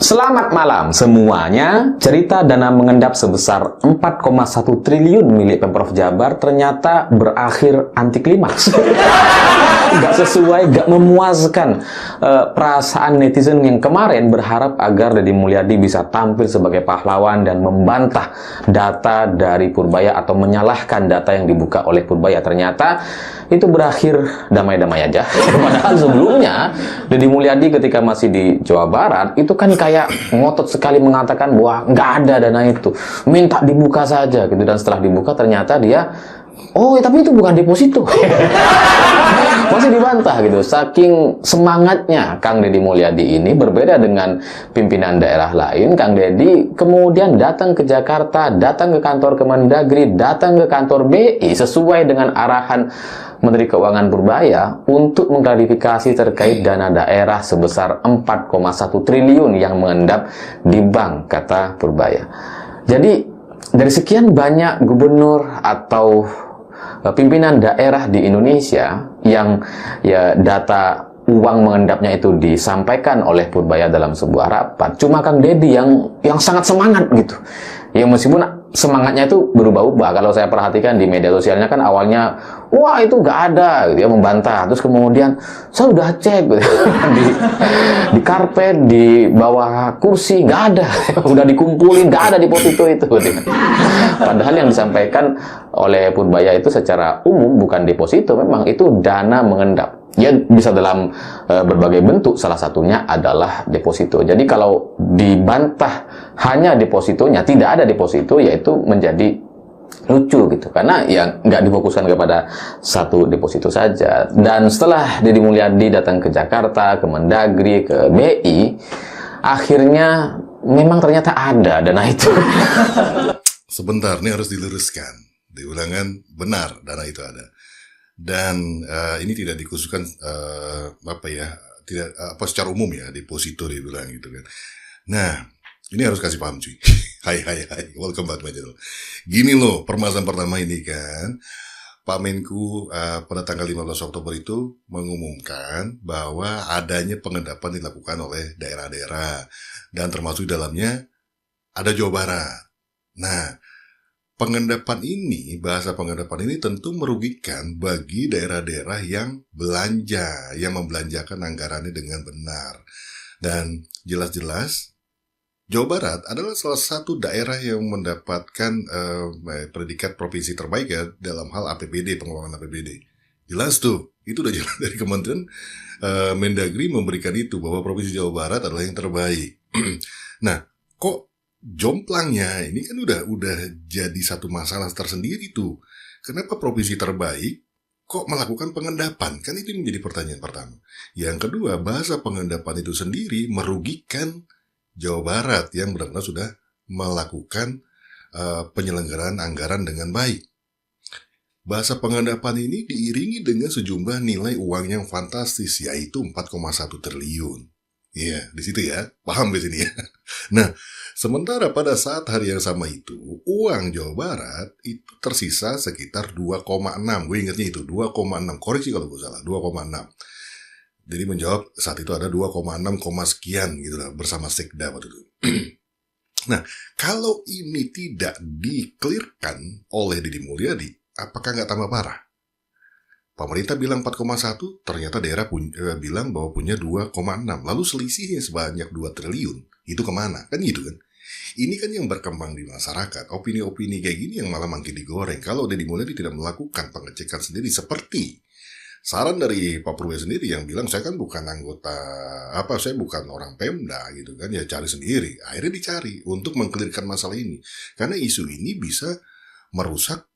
Selamat malam semuanya. Cerita dana mengendap sebesar 4,1 triliun milik Pemprov Jabar ternyata berakhir anti klimaks. Gak sesuai, gak memuaskan. Perasaan netizen yang kemarin berharap agar Deddy Mulyadi bisa tampil sebagai pahlawan dan membantah data dari Purbaya atau menyalahkan data yang dibuka oleh Purbaya. Ternyata itu berakhir damai-damai aja. Padahal sebelumnya Deddy Mulyadi ketika masih di Jawa Barat itu kan kayak ngotot sekali mengatakan bahwa nggak ada dana itu, minta dibuka saja gitu. Dan setelah dibuka ternyata dia, oh tapi itu bukan deposito. Masih dibantah gitu. Saking semangatnya Kang Deddy Mulyadi ini, berbeda dengan pimpinan daerah lain. Kang Deddy kemudian datang ke Jakarta, datang ke kantor Kemendagri, datang ke kantor BI sesuai dengan arahan Menteri Keuangan Purbaya untuk mengklarifikasi terkait dana daerah sebesar 4,1 triliun yang mengendap di bank, kata Purbaya. Jadi dari sekian banyak gubernur atau pimpinan daerah di Indonesia yang ya data uang mengendapnya itu disampaikan oleh Purbaya dalam sebuah rapat, cuma Kang Deddy yang sangat semangat gitu. Ya meskipun semangatnya itu berubah-ubah. Kalau saya perhatikan di media sosialnya kan awalnya, wah itu nggak ada, gitu ya, membantah. Terus kemudian saya udah cek gitu, di karpet, di bawah kursi nggak ada, udah dikumpulin nggak ada deposito itu. Gitu. Padahal yang disampaikan oleh Purbaya itu secara umum bukan deposito, memang itu dana mengendap. Ya bisa dalam berbagai bentuk, salah satunya adalah deposito. Jadi kalau dibantah hanya depositonya, tidak ada deposito, yaitu menjadi lucu gitu. Karena ya nggak difokuskan kepada satu deposito saja. Dan setelah Deddy Mulyadi datang ke Jakarta, ke Mendagri, ke BI, akhirnya memang ternyata ada dana itu. Sebentar, ini harus diluruskan. Diulangan, benar dana itu ada. Dan ini tidak dikhususkan secara umum ya, deposito dia bilang gitu kan. Nah, ini harus kasih paham cuy. Hai, welcome back my channel. Gini loh, permasalahan pertama ini kan, Pak Menku pada tanggal 15 Oktober itu mengumumkan bahwa adanya pengendapan dilakukan oleh daerah-daerah, dan termasuk dalamnya ada Jawa Barat. Nah, bahasa pengendapan ini tentu merugikan bagi daerah-daerah yang belanja, yang membelanjakan anggarannya dengan benar. Dan jelas-jelas Jawa Barat adalah salah satu daerah yang mendapatkan predikat provinsi terbaik ya dalam hal APBD, pengelolaan APBD. Jelas tuh, itu udah jelas dari Kementerian Mendagri memberikan itu, bahwa provinsi Jawa Barat adalah yang terbaik. Nah, kok jomplangnya ini kan udah jadi satu masalah tersendiri tuh. Kenapa provinsi terbaik kok melakukan pengendapan? Kan itu menjadi pertanyaan pertama. Yang kedua, bahasa pengendapan itu sendiri merugikan Jawa Barat yang benar-benar sudah melakukan penyelenggaraan anggaran dengan baik. Bahasa pengendapan ini diiringi dengan sejumlah nilai uang yang fantastis, yaitu 4,1 triliun. Iya, di situ ya. Paham di sini ya. Nah, sementara pada saat hari yang sama itu, uang Jawa Barat itu tersisa sekitar 2,6. Gue ingatnya itu 2,6. Koreksi kalau gue salah, 2,6. Jadi menjawab saat itu ada 2,6, sekian gitu lah bersama Sekda waktu itu. Nah, kalau ini tidak di-clearkan oleh Deddy Mulyadi, apakah nggak tambah parah? Pemerintah bilang 4,1, ternyata daerah bilang bahwa punya 2,6. Lalu selisihnya sebanyak 2 triliun. Itu kemana? Kan gitu kan? Ini kan yang berkembang di masyarakat. Opini-opini kayak gini yang malah makin digoreng. Kalau Deddy Mulyadi tidak melakukan pengecekan sendiri, seperti saran dari Pak Purbaya sendiri yang bilang, saya kan bukan saya bukan orang Pemda gitu kan, ya cari sendiri. Akhirnya dicari untuk mengkelirkan masalah ini. Karena isu ini bisa merusak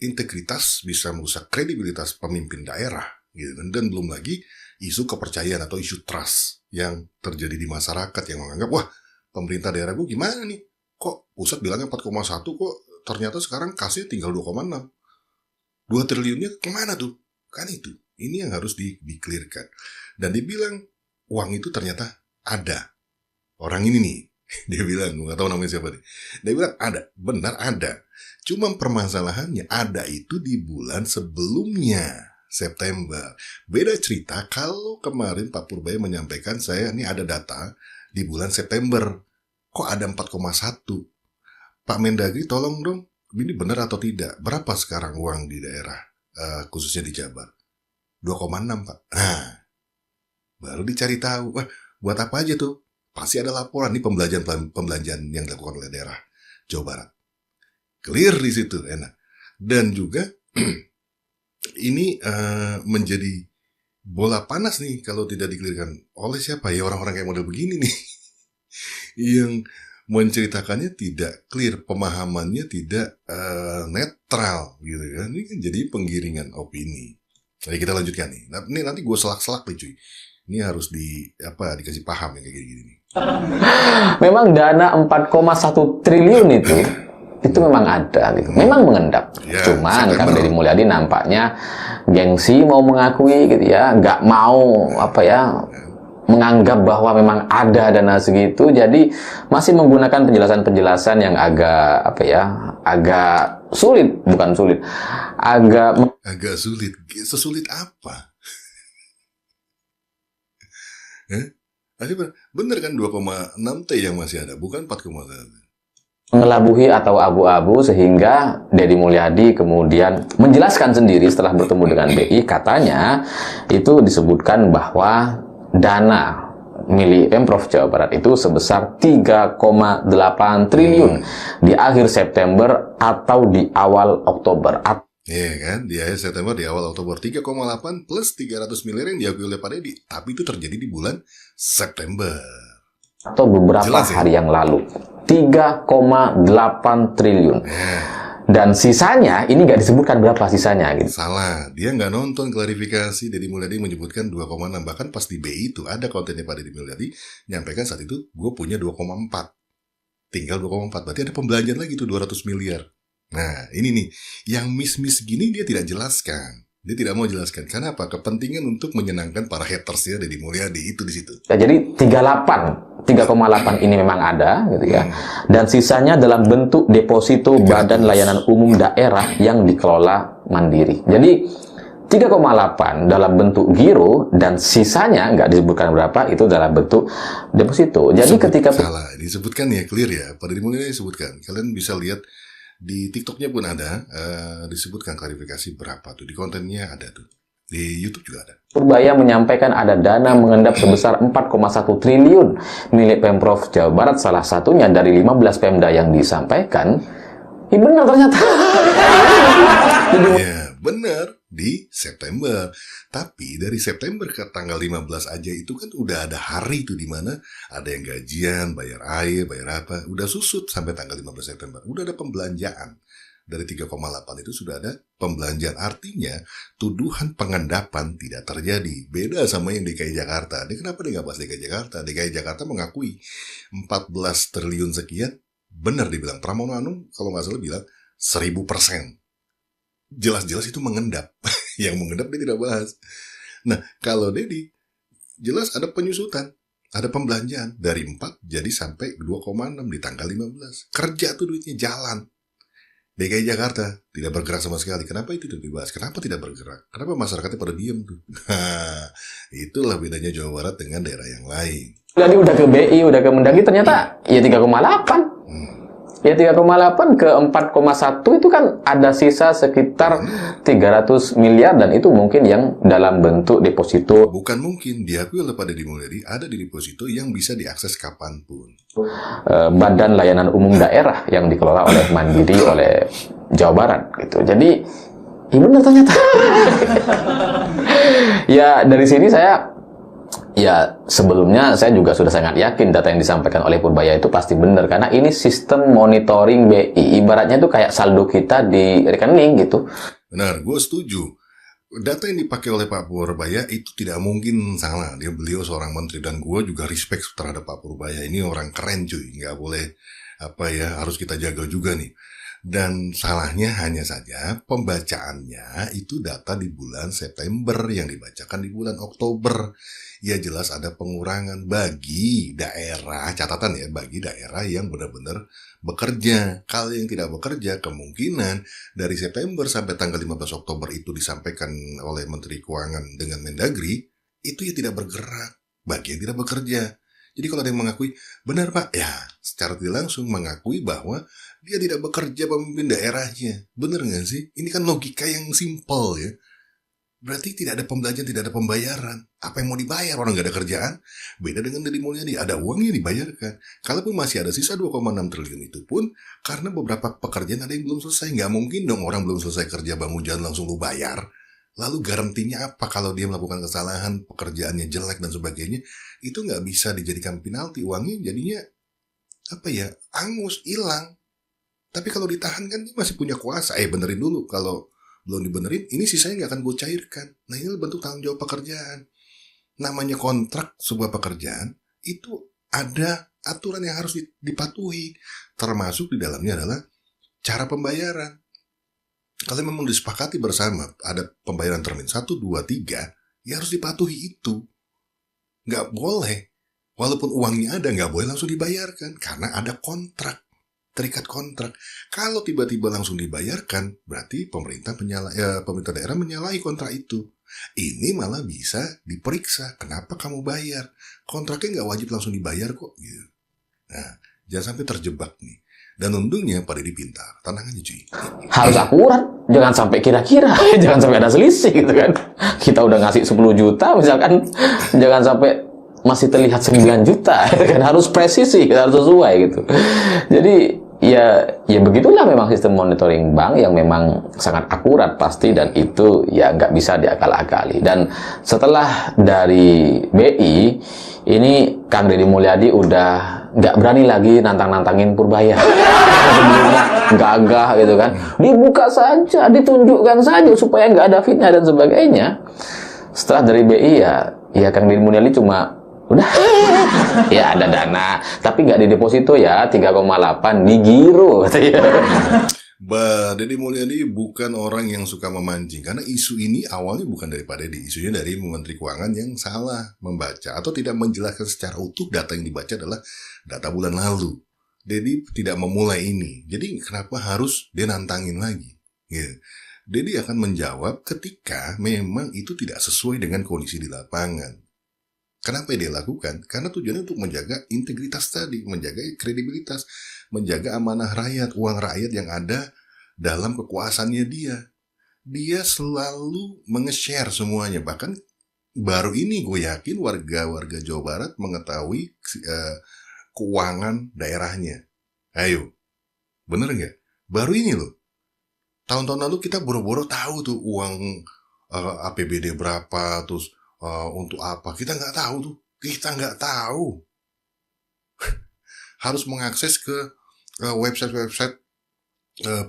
integritas, bisa merusak kredibilitas pemimpin daerah gitu. Dan belum lagi isu kepercayaan atau isu trust yang terjadi di masyarakat yang menganggap, wah pemerintah daerah gue gimana nih, kok pusat bilangnya 4,1, kok ternyata sekarang kasih tinggal 2,6, 2 triliunnya kemana tuh? Kan itu, ini yang harus di-clearkan. Dan dibilang uang itu ternyata ada. Orang ini nih, dia bilang, gue gak tahu namanya siapa nih, dia bilang ada, benar ada. Cuma permasalahannya ada itu di bulan sebelumnya, September. Beda cerita kalau kemarin Pak Purbaya menyampaikan, saya ini ada data di bulan September. Kok ada 4,1? Pak Mendagri tolong dong, ini benar atau tidak? Berapa sekarang uang di daerah, khususnya di Jabar? 2,6 Pak. Nah, baru dicari tahu. Wah, buat apa aja tuh? Pasti ada laporan nih pembelanjaan yang dilakukan oleh daerah Jawa Barat. Clear di situ, enak. Dan juga ini menjadi bola panas nih kalau tidak dikelirkan oleh siapa ya, orang-orang kayak model begini nih yang menceritakannya tidak clear, pemahamannya tidak netral gitu kan. Ini kan jadi penggiringan opini. Jadi kita lanjutkan nih. Nah, ini nanti gue selak-selak nih cuy. Ini harus dikasih paham yang kayak gini-gini nih. Memang dana 4,1 triliun itu memang ada gitu. Memang mengendap. Ya, Cuman kan Deddy Mulyadi nampaknya gengsi mau mengakui gitu ya, nggak mau menganggap bahwa memang ada dana segitu, jadi masih menggunakan penjelasan-penjelasan yang agak sulit, agak sulit. Sesulit apa? Bener kan 2,6 T yang masih ada, bukan 4,1. Mengelabuhi atau abu-abu, sehingga Deddy Mulyadi kemudian menjelaskan sendiri setelah bertemu dengan BI, katanya itu disebutkan bahwa dana milik Pemprov Jawa Barat itu sebesar 3,8 triliun di akhir September atau di awal Oktober. Iya kan, di akhir September, di awal Oktober. 3,8 plus 300 miliar yang diakui oleh Pak Deddy. Tapi itu terjadi di bulan September. Atau beberapa hari yang lalu. 3,8 triliun. Dan sisanya, ini nggak disebutkan berapa sisanya gitu. Salah, dia nggak nonton klarifikasi. Deddy Mulyadi menyebutkan 2,6. Bahkan pas di BI itu ada kontennya Pak Deddy Mulyadi nyampaikan saat itu, gue punya 2,4. Tinggal 2,4, berarti ada pembelanjaan lagi tuh 200 miliar. Nah, ini nih, yang miss-miss gini dia tidak jelaskan. Dia tidak mau jelaskan. Kenapa? Kepentingan untuk menyenangkan para hatersnya Deddy Mulyadi itu di situ. Ya, jadi 3,8 ini memang ada gitu ya. Dan sisanya dalam bentuk deposito Badan Layanan Umum Daerah yang dikelola mandiri. Jadi 3,8 dalam bentuk giro dan sisanya nggak disebutkan berapa, itu dalam bentuk deposito. Jadi salah, disebutkan ya, clear ya. Pada dimulai disebutkan. Kalian bisa lihat di TikToknya pun ada, disebutkan klarifikasi berapa tuh. Di kontennya ada tuh. Di YouTube juga ada. Purbaya menyampaikan ada dana mengendap sebesar 4,1 triliun milik Pemprov Jawa Barat, salah satunya dari 15 Pemda yang disampaikan. Ya benar ternyata. Ya, benar. Di September. Tapi dari September ke tanggal 15 aja itu kan udah ada hari tuh, dimana ada yang gajian, bayar air, bayar apa. Udah susut sampai tanggal 15 September. Udah ada pembelanjaan. Dari 3,8 itu sudah ada pembelanjaan. Artinya tuduhan pengendapan tidak terjadi. Beda sama yang DKI Jakarta. Ini kenapa dia nggak bahas DKI Jakarta? DKI Jakarta mengakui 14 triliun sekian. Benar dibilang. Pramono Anung kalau nggak salah bilang 1000%. Jelas-jelas itu mengendap. Yang mengendap dia tidak bahas. Nah, kalau Deddy jelas ada penyusutan. Ada pembelanjaan. Dari 4 jadi sampai 2,6 di tanggal 15. Kerja tuh duitnya jalan. DKI Jakarta tidak bergerak sama sekali. Kenapa itu tidak dibahas? Kenapa tidak bergerak? Kenapa masyarakatnya pada diem tuh? Itulah bedanya Jawa Barat dengan daerah yang lain. Jadi udah ke BI, udah ke Mendagri, ternyata ya 3,8. Ya 3,8 ke 4,1 itu kan ada sisa sekitar 300 miliar, dan itu mungkin yang dalam bentuk deposito. Bukan mungkin, diakui oleh Pak Deddy Mulyadi ada di deposito yang bisa diakses kapanpun. Badan Layanan Umum Daerah yang dikelola oleh Mandiri, oleh Jawa Barat gitu. Jadi ya benar ternyata. Ya dari sini sebelumnya saya juga sudah sangat yakin data yang disampaikan oleh Purbaya itu pasti benar, karena ini sistem monitoring BI, ibaratnya itu kayak saldo kita di rekening gitu. Benar, gue setuju. Data yang dipakai oleh Pak Purbaya itu tidak mungkin salah. Beliau seorang menteri, dan gue juga respect terhadap Pak Purbaya. Ini orang keren cuy, nggak boleh harus kita jaga juga nih. Dan salahnya hanya saja pembacaannya itu data di bulan September yang dibacakan di bulan Oktober. Ya jelas ada pengurangan bagi daerah, catatan ya, bagi daerah yang benar-benar bekerja. Kalau yang tidak bekerja, kemungkinan dari September sampai tanggal 15 Oktober itu disampaikan oleh Menteri Keuangan dengan Mendagri, itu ya tidak bergerak. Bagi yang tidak bekerja. Jadi kalau ada yang mengakui, benar Pak, ya secara tidak langsung mengakui bahwa dia tidak bekerja pemimpin daerahnya. Benar nggak sih? Ini kan logika yang simpel ya. Berarti tidak ada pembelajaran, tidak ada pembayaran. Apa yang mau dibayar? Orang nggak ada kerjaan. Beda dengan Deddy Mulyadi, ada uang yang dibayarkan. Kalaupun masih ada sisa 2,6 triliun itu pun, karena beberapa pekerjaan ada yang belum selesai. Nggak mungkin dong orang belum selesai kerja bangun jalan langsung lu bayar. Lalu garantinya apa kalau dia melakukan kesalahan, pekerjaannya jelek dan sebagainya? Itu nggak bisa dijadikan penalti. Uangnya jadinya, angus, hilang. Tapi kalau ditahan kan dia masih punya kuasa. Benerin dulu. Kalau belum dibenerin, ini sisanya nggak akan gue cairkan. Nah, ini bentuk tanggung jawab pekerjaan. Namanya kontrak sebuah pekerjaan, itu ada aturan yang harus dipatuhi. Termasuk di dalamnya adalah cara pembayaran. Kalau memang disepakati bersama, ada pembayaran termin 1, 2, 3, ya harus dipatuhi itu. Nggak boleh. Walaupun uangnya ada, nggak boleh langsung dibayarkan. Karena ada kontrak. Terikat kontrak. Kalau tiba-tiba langsung dibayarkan, berarti pemerintah daerah menyalahi kontrak itu. Ini malah bisa diperiksa. Kenapa kamu bayar? Kontraknya nggak wajib langsung dibayar kok. Gitu. Nah, jangan sampai terjebak nih. Dan untungnya pada dipintar. Tenang aja cuy. Harus akurat, jangan sampai kira-kira, jangan sampai ada selisih gitu kan. Kita udah ngasih 10 juta misalkan, jangan sampai masih terlihat 9 juta kan, harus presisi, harus sesuai gitu. Jadi ya begitulah memang sistem monitoring bank yang memang sangat akurat pasti, dan itu ya nggak bisa diakal-akali. Dan setelah dari BI ini, Kang Deddy Mulyadi udah nggak berani lagi nantang-nantangin Purbaya. Sebelumnya gagah gitu kan, dibuka saja, ditunjukkan saja supaya nggak ada fitnah dan sebagainya. Setelah dari BI ya Kang Deddy Mulyadi cuma udah, ya ada dana, tapi nggak di deposito ya, 3,8 di giro katanya. Deddy Mulyadi bukan orang yang suka memancing, karena isu ini awalnya bukan dari Pak Deddy, isunya dari Menteri Keuangan yang salah membaca atau tidak menjelaskan secara utuh data yang dibaca adalah data bulan lalu. Deddy tidak memulai ini, jadi kenapa harus dia nantangin lagi? Gitu. Deddy akan menjawab ketika memang itu tidak sesuai dengan kondisi di lapangan. Kenapa dia lakukan? Karena tujuannya untuk menjaga integritas tadi, menjaga kredibilitas, menjaga amanah rakyat, uang rakyat yang ada dalam kekuasaannya dia. Dia selalu menge-share semuanya. Bahkan baru ini gue yakin warga-warga Jawa Barat mengetahui keuangan daerahnya. Ayo, bener nggak? Baru ini loh. Tahun-tahun lalu kita boro-boro tahu tuh uang APBD berapa, terus untuk apa? Kita nggak tahu tuh. Kita nggak tahu. Harus mengakses ke website-website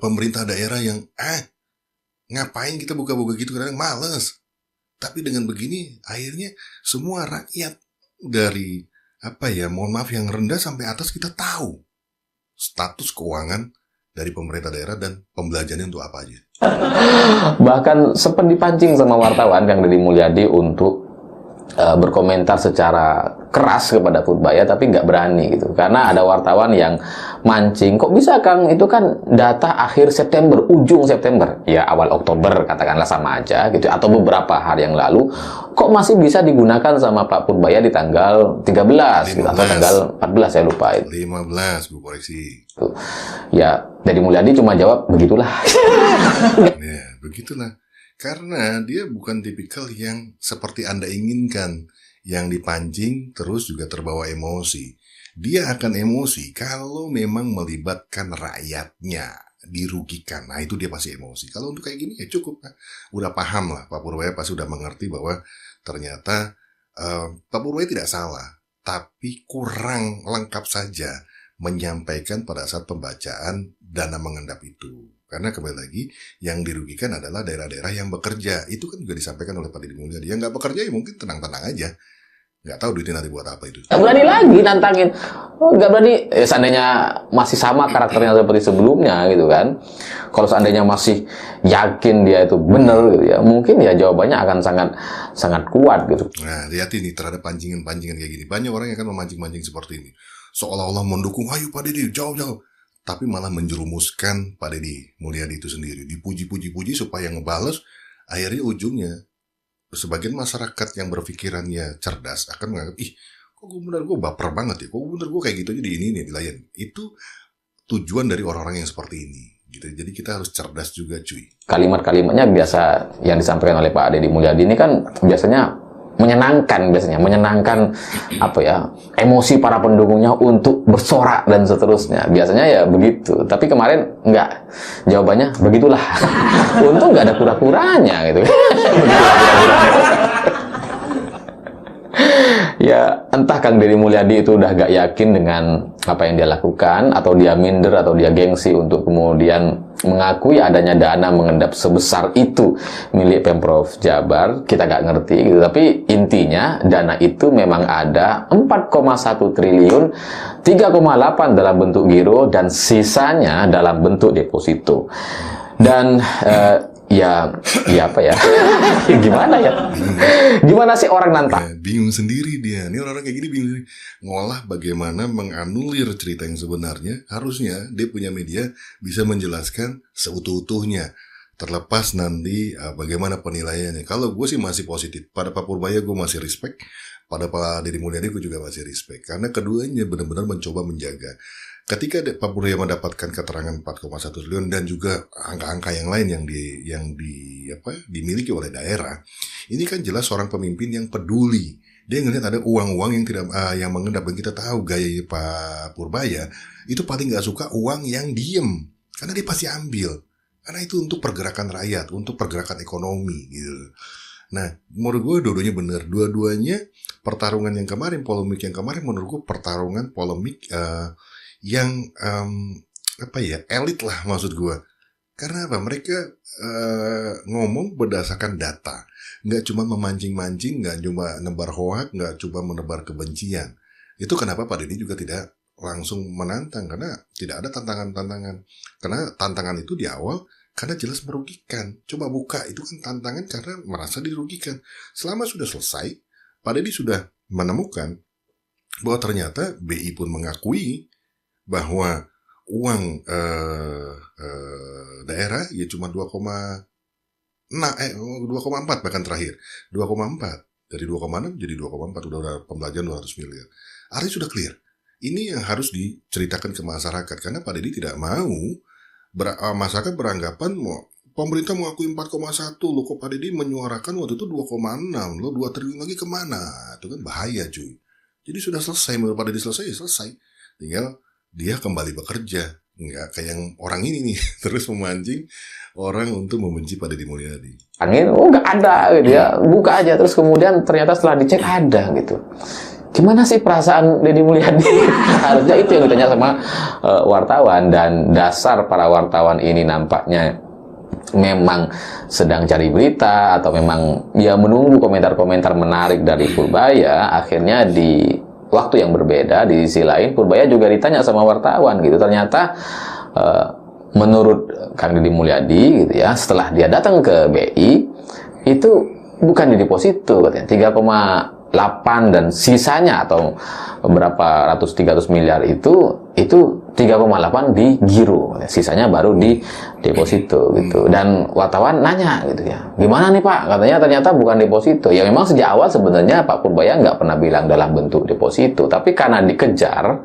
pemerintah daerah yang ngapain kita buka-buka gitu, kadang males. Tapi dengan begini akhirnya semua rakyat dari mohon maaf yang rendah sampai atas kita tahu status keuangan dari pemerintah daerah dan pembelanjaannya untuk apa aja. Bahkan sempat dipancing sama wartawan Kang Deddy Mulyadi untuk berkomentar secara keras kepada Purbaya, tapi nggak berani gitu, karena ada wartawan yang mancing, kok bisa Kang, itu kan data akhir September, ujung September, ya awal Oktober katakanlah sama aja gitu, atau beberapa hari yang lalu, kok masih bisa digunakan sama Pak Purbaya di tanggal 13 gitu, atau tanggal 14 saya lupa itu. 15 gue koreksi. Ya Deddy Mulyadi cuma jawab begitulah. Ya begitulah. Karena dia bukan tipikal yang seperti Anda inginkan, yang dipancing terus juga terbawa emosi. Dia akan emosi kalau memang melibatkan rakyatnya, dirugikan. Nah itu dia pasti emosi. Kalau untuk kayak gini ya cukup. Udah paham lah, Pak Purbaya pasti udah mengerti bahwa ternyata Pak Purbaya tidak salah, tapi kurang lengkap saja menyampaikan pada saat pembacaan dana mengendap itu. Karena kembali lagi, yang dirugikan adalah daerah-daerah yang bekerja. Itu kan juga disampaikan oleh Pak Deddy Mulyadi. Yang nggak bekerja ya mungkin tenang-tenang aja. Nggak tahu duitnya nanti buat apa itu. Nggak berani lagi nantangin. Nggak berani. Seandainya masih sama karakternya seperti sebelumnya gitu kan. Kalau seandainya masih yakin dia itu benar gitu ya, mungkin ya jawabannya akan sangat kuat gitu. Nah, lihat ini terhadap pancingan-pancingan kayak gini. Banyak orang yang akan memancing-mancing seperti ini. Seolah-olah mendukung, ayo Pak Deddy, jauh-jauh. Tapi malah menjerumuskan Pak Deddy Mulyadi itu sendiri. Dipuji-puji-puji supaya ngebales. Akhirnya ujungnya, sebagian masyarakat yang berpikirannya cerdas akan menganggap, kok gubernur gue baper banget ya, kok gubernur gue kayak gitu aja di ini nih dilayan. Itu tujuan dari orang-orang yang seperti ini gitu. Jadi kita harus cerdas juga cuy. Kalimat-kalimatnya biasa yang disampaikan oleh Pak Deddy Mulyadi ini kan biasanya menyenangkan apa ya, emosi para pendukungnya untuk bersorak dan seterusnya. Biasanya ya begitu. Tapi kemarin enggak. Jawabannya begitulah. Untung nggak ada kura-kuranya gitu. Begitulah kura-kuranya. Ya, entah Kang Deddy Mulyadi itu udah gak yakin dengan apa yang dia lakukan, atau dia minder, atau dia gengsi untuk kemudian mengakui adanya dana mengendap sebesar itu milik Pemprov Jabar. Kita gak ngerti gitu, tapi intinya dana itu memang ada 4,1 triliun, 3,8 dalam bentuk giro, dan sisanya dalam bentuk deposito. Dan ya apa ya? Gimana ya? Gimana sih orang nantang? Ya, bingung sendiri dia. Ini orang-orang kayak gini bingung sendiri. Ngolah bagaimana menganulir cerita yang sebenarnya. Harusnya dia punya media bisa menjelaskan seutuh-utuhnya. Terlepas nanti bagaimana penilaiannya. Kalau gue sih masih positif. Pada Pak Purbaya gue masih respect. Pada Pak Deddy Mulyadi gue juga masih respect. Karena keduanya benar-benar mencoba menjaga. Ketika Pak Purbaya mendapatkan keterangan 4,1 triliun dan juga angka-angka yang lain yang dimiliki oleh daerah, ini kan jelas seorang pemimpin yang peduli. Dia ngelihat ada uang-uang yang tidak yang mengendap, dan kita tahu gaya Pak Purbaya itu paling nggak suka uang yang diem, karena dia pasti ambil, karena itu untuk pergerakan rakyat, untuk pergerakan ekonomi gitu. Nah, menurut gue dua-duanya benar. Dua-duanya pertarungan yang kemarin, polemik yang kemarin, menurut gue pertarungan polemik yang elit lah maksud gue. Karena apa? Mereka ngomong berdasarkan data, nggak cuma memancing-mancing, nggak cuma nebar hoak, nggak cuma menebar kebencian. Itu kenapa Pak Deddy juga tidak langsung menantang, karena tidak ada tantangan-tantangan. Karena tantangan itu di awal karena jelas merugikan. Coba buka, itu kan tantangan karena merasa dirugikan. Selama sudah selesai, Pak Deddy sudah menemukan bahwa ternyata BI pun mengakui bahwa uang daerah ya cuma 2,4 bahkan terakhir 2,4, dari 2,6 jadi 2,4, udah pembelajaran 200 miliar. Artinya sudah clear. Ini yang harus diceritakan ke masyarakat, karena Pak Deddy tidak mau masyarakat beranggapan pemerintah mengakui 4,1, lo kok Pak Deddy menyuarakan waktu itu 2,6, lo 2 triliun lagi kemana? Itu kan bahaya cuy. Jadi sudah selesai, menurut Pak Deddy selesai, ya selesai. Tinggal dia kembali bekerja, nggak kayak yang orang ini nih terus memancing orang untuk membenci Pak Deddy Mulyadi. Angin, nggak ada gitu ya, buka aja, terus kemudian ternyata setelah dicek ada gitu. Gimana sih perasaan Deddy Mulyadi? Harusnya itu yang ditanya sama wartawan, dan dasar para wartawan ini nampaknya memang sedang cari berita, atau memang ya menunggu komentar-komentar menarik dari Purbaya. Akhirnya di waktu yang berbeda, di sisi lain Purbaya juga ditanya sama wartawan gitu. Ternyata menurut Kang Deddy Mulyadi gitu ya, setelah dia datang ke BI itu bukan di deposito katanya, 3,8 dan sisanya atau berapa ratus 300 miliar itu 3,8 di giro, sisanya baru di deposito gitu. Dan wartawan nanya gitu ya, gimana nih Pak? Katanya ternyata bukan deposito. Ya memang sejak awal sebenarnya Pak Purbaya nggak pernah bilang dalam bentuk deposito, tapi karena dikejar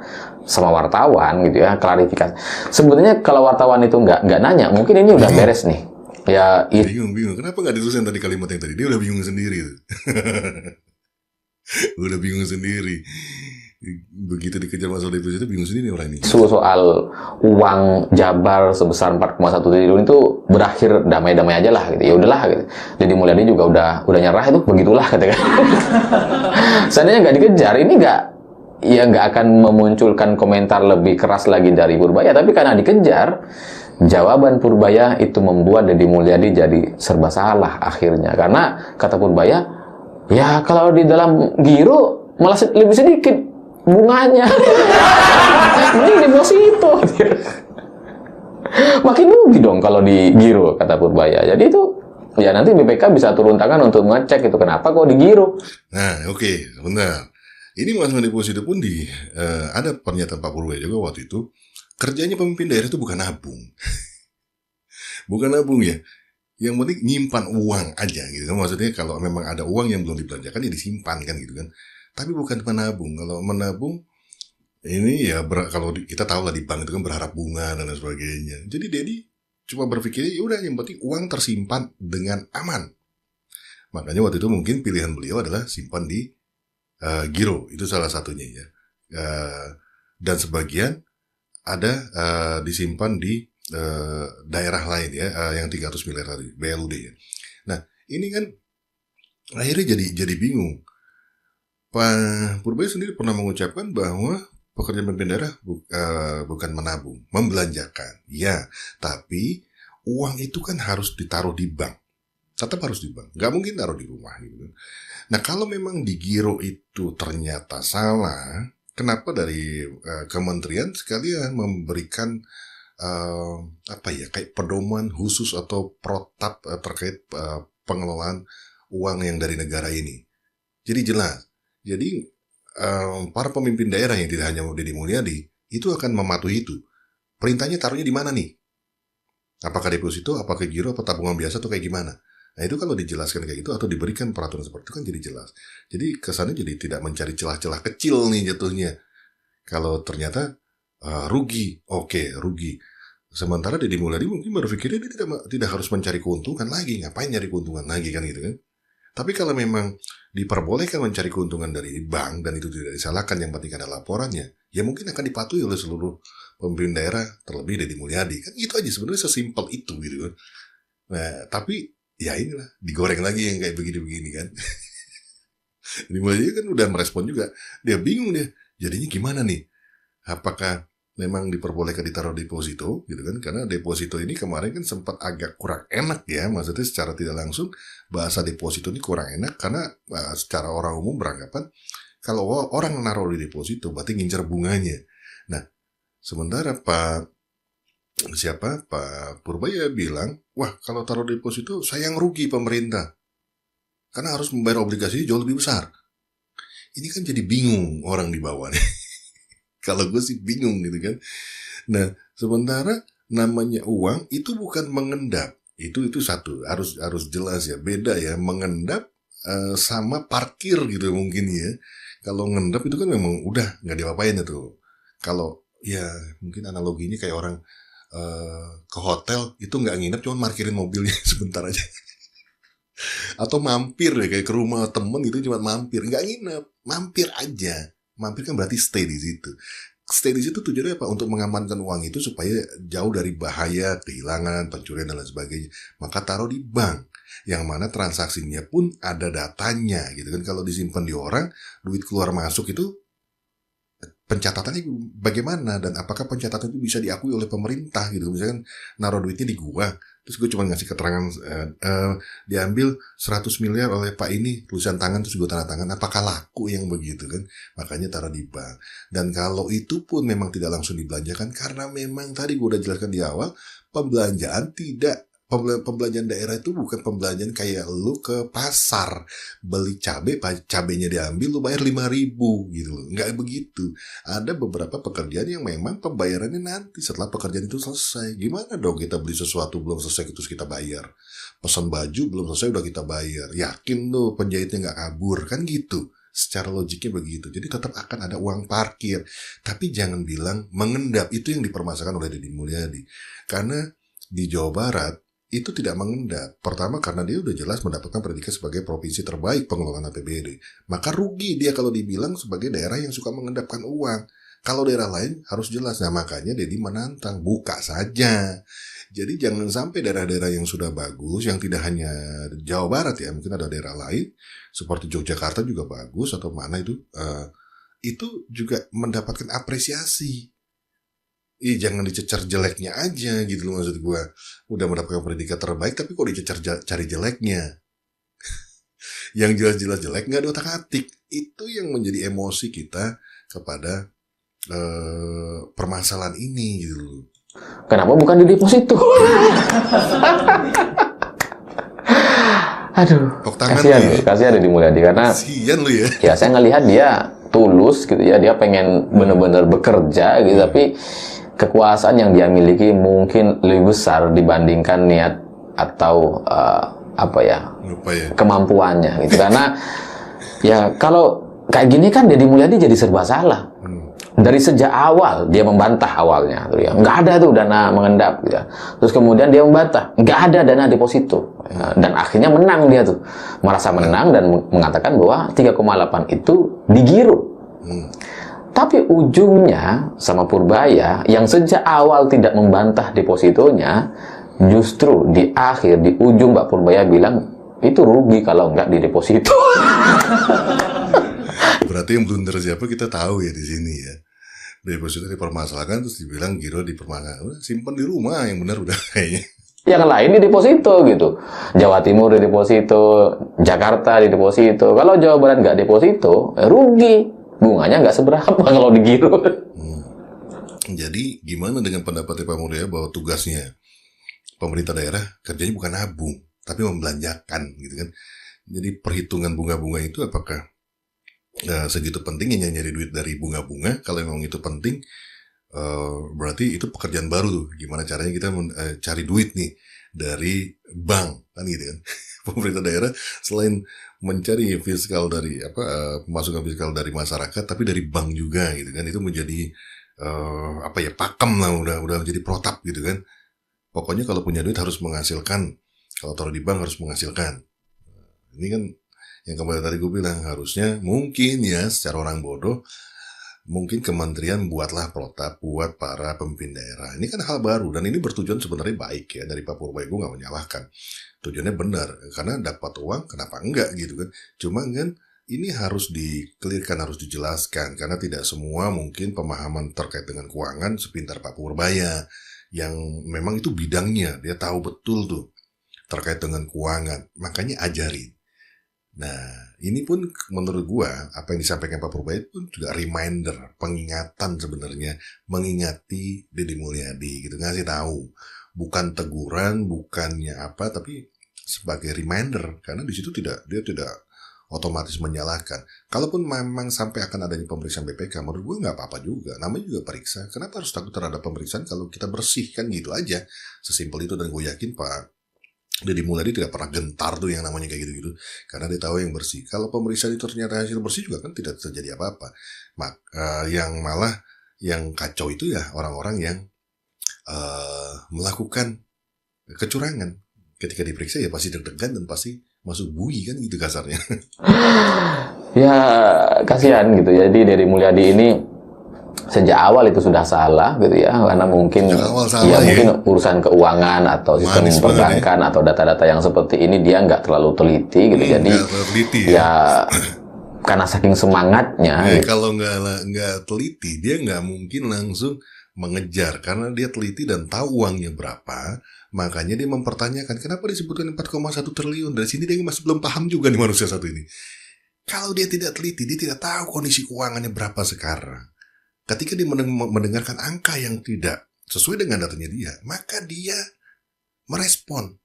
sama wartawan gitu ya, klarifikasi. Sebenarnya kalau wartawan itu nggak nanya, mungkin ini udah beres nih. Ya bingung. Kenapa nggak ditulisin tadi kalimat yang tadi? Dia udah bingung sendiri. Udah bingung sendiri. Begitu dikejar masalah deposito, bingung sendiri orang ini. Soal uang Jabar sebesar 4,1 triliun itu berakhir damai-damai aja lah gitu. Ya udahlah gitu. Jadi Mulyadi juga udah nyerah, itu begitulah katakan. Seandainya nggak dikejar, ini nggak akan memunculkan komentar lebih keras lagi dari Purbaya. Tapi karena dikejar, jawaban Purbaya itu membuat Deddy Mulyadi jadi serba salah akhirnya. Karena kata Purbaya, ya kalau di dalam giro malah lebih sedikit bunganya. Mending deposito. Makin rugi dong kalau di giro, kata Purbaya. Jadi itu ya nanti BPK bisa turun tangan untuk ngecek itu kenapa kok di giro. Nah, oke, benar. Ini masalah deposito pun ada pernyataan Pak Purbaya juga waktu itu. Kerjanya pemimpin daerah itu bukan nabung. Bukan nabung ya. Yang penting nyimpan uang aja gitu kan. Maksudnya kalau memang ada uang yang belum dibelanjakan ya disimpan kan gitu kan. tapi bukan menabung. Kalau menabung ini ya kalau kita tahu lah di bank itu kan berharap bunga dan lain sebagainya. Jadi Dedi cuma berpikir ya udah yang penting uang tersimpan dengan aman. Makanya waktu itu mungkin pilihan beliau adalah simpan di giro, itu salah satunya ya. Dan sebagian ada disimpan di daerah lain ya, yang 300 miliar tadi, BLUD ya. Nah ini kan akhirnya jadi bingung. Pak Purbaya sendiri pernah mengucapkan bahwa pekerjaan pemimpin daerah bukan menabung, membelanjakan. Ya, tapi uang itu kan harus ditaruh di bank. Tetap harus di bank. Nggak mungkin taruh di rumah gitu. Nah, kalau memang di giro itu ternyata salah, kenapa dari kementerian sekalian memberikan kayak pedoman khusus atau protap terkait pengelolaan uang yang dari negara ini? Jadi jelas. Jadi para pemimpin daerah yang tidak hanya Deddy Mulyadi itu akan mematuhi itu. Perintahnya taruhnya di mana nih? Apakah deposito, apakah giro, apa tabungan biasa, atau kayak gimana? Nah itu kalau dijelaskan kayak gitu atau diberikan peraturan seperti itu kan jadi jelas. Jadi kesannya jadi tidak mencari celah-celah kecil nih jatuhnya. Kalau ternyata rugi, oke, rugi. Sementara Deddy Mulyadi mungkin berpikirnya dia tidak harus mencari keuntungan lagi. Ngapain nyari keuntungan lagi kan gitu kan? Tapi kalau memang diperbolehkan mencari keuntungan dari bank dan itu tidak disalahkan, yang penting ada laporannya, ya mungkin akan dipatuhi oleh seluruh pemimpin daerah, terlebih Deddy Mulyadi. Kan itu aja sebenarnya, sesimpel itu gitu kan. Nah, tapi ya inilah digoreng lagi yang kayak begini-begini kan. Deddy Mulyadi kan udah merespon juga. Dia bingung dia. Jadinya gimana nih? Apakah memang diperbolehkan ditaruh deposito gitu kan, karena deposito ini kemarin kan sempat agak kurang enak ya, maksudnya secara tidak langsung bahasa deposito ini kurang enak karena secara orang umum beranggapan kalau orang naruh di deposito berarti ngincer bunganya. Nah sementara Pak Purbaya bilang, wah kalau taruh deposito saya yang rugi pemerintah karena harus membayar obligasi jauh lebih besar. Ini kan jadi bingung orang di bawah nih. Kalau gue sih bingung gitu kan. Nah, sementara namanya uang itu bukan mengendap. Itu satu, harus jelas ya. Beda ya, mengendap sama parkir gitu mungkin ya. Kalau ngendap itu kan memang udah nggak diapa-apain itu. Kalau ya mungkin analoginya kayak orang ke hotel itu nggak nginep, cuma parkirin mobilnya sebentar aja. Atau mampir ya, kayak ke rumah temen gitu cuma mampir, nggak nginep, mampir aja. Mampir kan berarti stay di situ. Stay di situ tujuannya apa? Untuk mengamankan uang itu supaya jauh dari bahaya, kehilangan, pencurian dan lain sebagainya. Maka taruh di bank, yang mana transaksinya pun ada datanya gitu kan. Kalau disimpan di orang, duit keluar masuk itu pencatatannya bagaimana, dan apakah pencatatan itu bisa diakui oleh pemerintah gitu. Misalkan naruh duitnya di gua, terus gue cuma ngasih keterangan diambil 100 miliar oleh Pak ini, tulisan tangan terus gue tanda tangan, apakah laku yang begitu kan? Makanya taruh di bank. Dan kalau itu pun memang tidak langsung dibelanjakan, karena memang tadi gue udah jelaskan di awal, pembelanjaan daerah itu bukan pembelanjaan kayak lu ke pasar beli cabenya diambil lu bayar 5.000 gitu loh. Nggak begitu. Ada beberapa pekerjaan yang memang pembayarannya nanti setelah pekerjaan itu selesai. Gimana dong kita beli sesuatu belum selesai terus kita bayar? Pesan baju belum selesai udah kita bayar. Yakin tuh penjahitnya nggak kabur kan gitu. Secara logiknya begitu. Jadi tetap akan ada uang parkir. Tapi jangan bilang mengendap. Itu yang dipermasalahkan oleh Deddy Mulyadi. Karena di Jawa Barat itu tidak mengendap. Pertama karena dia udah jelas mendapatkan predikat sebagai provinsi terbaik pengelolaan APBD. Maka rugi dia kalau dibilang sebagai daerah yang suka mengendapkan uang. Kalau daerah lain harus jelas. Nah makanya Deddy menantang, buka saja. Jadi jangan sampai daerah-daerah yang sudah bagus, yang tidak hanya Jawa Barat ya, mungkin ada daerah lain seperti Yogyakarta juga bagus atau mana itu juga mendapatkan apresiasi. Jangan dicecar jeleknya aja gitu loh, maksud gue. Udah mendapatkan predikat terbaik tapi kok dicecar cari jeleknya. Yang jelas-jelas jelek nggak diotak-atik. Itu yang menjadi emosi kita kepada permasalahan ini gitu loh. Kenapa bukan di deposito? Aduh, kasihan Deddy Mulyadi karena kasihan lu ya. Ya saya ngelihat dia tulus gitu ya, dia pengen benar-benar bekerja gitu, tapi kekuasaan yang dia miliki mungkin lebih besar dibandingkan niat atau kemampuannya gitu. Karena ya kalau kayak gini kan Deddy Mulyadi jadi serba salah. Dari sejak awal dia membantah awalnya, tuh ya, nggak ada tuh dana mengendap, gitu ya. Terus kemudian dia membantah, nggak ada dana deposito, ya. Dan akhirnya menang dia tuh, merasa menang dan mengatakan bahwa 3,8 itu digiru. Tapi ujungnya sama Purbaya yang sejak awal tidak membantah depositonya, justru di akhir, di ujung Pak Purbaya bilang itu rugi kalau nggak di deposito. Berarti yang blunder siapa kita tahu ya di sini ya. Deposito dipermasalahkan terus dibilang giro dipermasalahkan. Udah simpan di rumah yang benar udah kayaknya. Yang lain di deposito gitu. Jawa Timur di deposito, Jakarta di deposito. Kalau Jawa Barat nggak deposito, rugi. Bunganya nggak seberapa kalau digiro. Jadi gimana dengan pendapatnya Pak Mulya bahwa tugasnya pemerintah daerah kerjanya bukan nabung, tapi membelanjakan gitu kan. Jadi perhitungan bunga-bunga itu apakah segitu pentingnya nyari duit dari bunga-bunga? Kalau memang itu penting, berarti itu pekerjaan baru tuh. Gimana caranya kita cari duit nih dari bank kan gitu kan? Pemerintah daerah selain mencari fiskal dari pemasukan fiskal dari masyarakat, tapi dari bank juga gitu kan? Itu menjadi pakem lah, udah menjadi protap gitu kan? Pokoknya kalau punya duit harus menghasilkan, kalau taruh di bank harus menghasilkan. Ini kan yang kembali tadi gue bilang, harusnya mungkin ya secara orang bodoh, mungkin kementerian buatlah protap buat para pemimpin daerah. Ini kan hal baru dan ini bertujuan sebenarnya baik ya dari Pak Purbaya, gue gak menyalahkan. Tujuannya benar, karena dapat uang kenapa enggak gitu kan. Cuma kan ini harus dikelirkan, harus dijelaskan, karena tidak semua mungkin pemahaman terkait dengan keuangan sepintar Pak Purbaya yang memang itu bidangnya, dia tahu betul tuh terkait dengan keuangan, makanya ajarin. Nah, ini pun menurut gua apa yang disampaikan Pak Purbaya pun juga reminder, pengingatan sebenarnya, mengingati Deddy Mulyadi gitu, ngasih tahu, bukan teguran, bukannya apa, tapi sebagai reminder, karena di situ dia tidak otomatis menyalahkan. Kalaupun memang sampai akan adanya pemeriksaan BPK, menurut gue nggak apa-apa juga, namanya juga periksa. Kenapa harus takut terhadap pemeriksaan kalau kita bersih kan gitu aja, sesimpel itu. Dan gue yakin Pak Deddy Mulyadi tidak pernah gentar tuh yang namanya kayak gitu-gitu, karena dia tahu yang bersih. Kalau pemeriksaan itu ternyata hasil bersih juga kan tidak terjadi apa-apa. Yang kacau itu ya orang-orang yang melakukan kecurangan. Ketika diperiksa ya pasti deg-degan dan pasti masuk bui kan gitu kasarnya. Ya kasihan gitu. Jadi Deddy Mulyadi ini sejak awal itu sudah salah gitu ya, karena mungkin mungkin urusan keuangan atau sistem perbankan atau data-data yang seperti ini dia nggak terlalu teliti gitu. Jadi ya karena saking semangatnya kalau nggak teliti dia nggak mungkin langsung mengejar, karena dia teliti dan tahu uangnya berapa. Makanya dia mempertanyakan kenapa disebutkan 4,1 triliun. Dari sini dia masih belum paham juga nih manusia satu ini. Kalau dia tidak teliti, dia tidak tahu kondisi keuangannya berapa sekarang. Ketika dia mendengarkan angka yang tidak sesuai dengan datanya dia, maka dia merespon,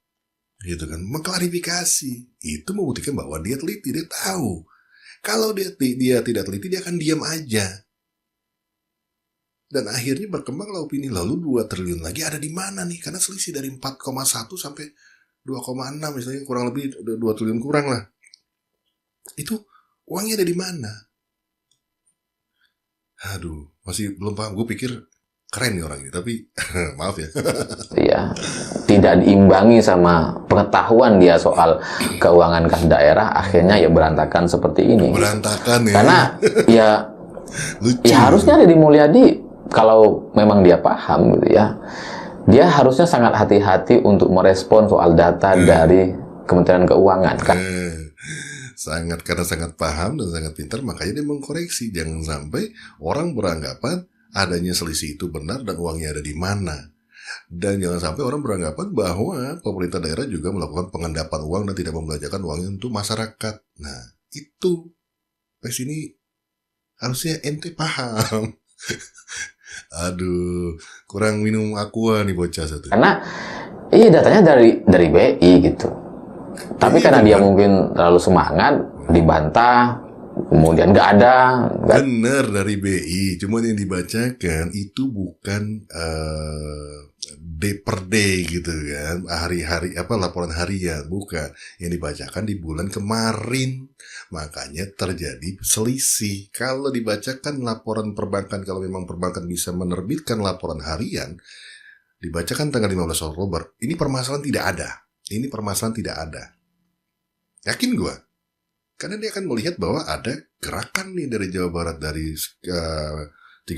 gitu kan, mengklarifikasi. Itu membuktikan bahwa dia teliti, dia tahu. Kalau dia tidak teliti, dia akan diam aja. Dan akhirnya berkembang lah opini, lalu 2 triliun lagi ada di mana nih? Karena selisih dari 4,1 sampai 2,6 misalnya, kurang lebih 2 triliun kurang lah. Itu uangnya ada di mana? Aduh, masih belum paham. Gue pikir keren nih orangnya, tapi maaf ya. Iya, tidak diimbangi sama pengetahuan dia soal keuangan kas daerah, akhirnya ya berantakan seperti ini. Berantakan ya. Karena ya harusnya Deddy Mulyadi kalau memang dia paham gitu ya, dia harusnya sangat hati-hati untuk merespon soal data dari Kementerian Keuangan kan. Karena sangat paham dan sangat pintar, makanya dia mengkoreksi. Jangan sampai orang beranggapan adanya selisih itu benar dan uangnya ada di mana. Dan jangan sampai orang beranggapan bahwa pemerintah daerah juga melakukan pengendapan uang dan tidak membelanjakan uangnya untuk masyarakat. Nah, itu pas ini harusnya ente paham. Aduh, kurang minum aqua nih bocah satu. Karena datanya dari BI gitu. Tapi karena dia mungkin terlalu semangat, dibantah, kemudian nggak ada. Bener dari BI, cuman yang dibacakan itu bukan day per day gitu kan, hari-hari laporan harian, bukan. Yang dibacakan di bulan kemarin. Makanya terjadi selisih. Kalau dibacakan laporan perbankan, kalau memang perbankan bisa menerbitkan laporan harian, dibacakan tanggal 15 Oktober, ini permasalahan tidak ada. Ini permasalahan tidak ada. Yakin gue. Karena dia akan melihat bahwa ada gerakan nih dari Jawa Barat, dari 3,8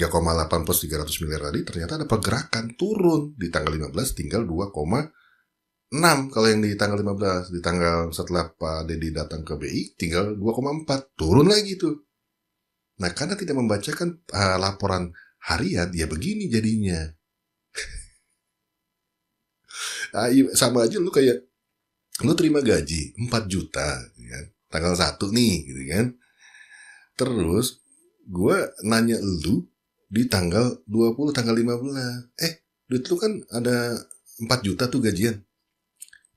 plus 300 miliar tadi, ternyata ada pergerakan turun di tanggal 15 tinggal 2,6 kalau yang di tanggal 15. Di tanggal setelah Pak Dedi datang ke BI tinggal 2,4, turun lagi tuh. Nah, karena tidak membacakan laporan harian, ya begini jadinya. Sama aja lu kayak lu terima gaji 4 juta ya, tanggal 1 nih gitu kan. Terus gue nanya lu di tanggal 20, tanggal 15. Duit lu kan ada 4 juta tuh gajian.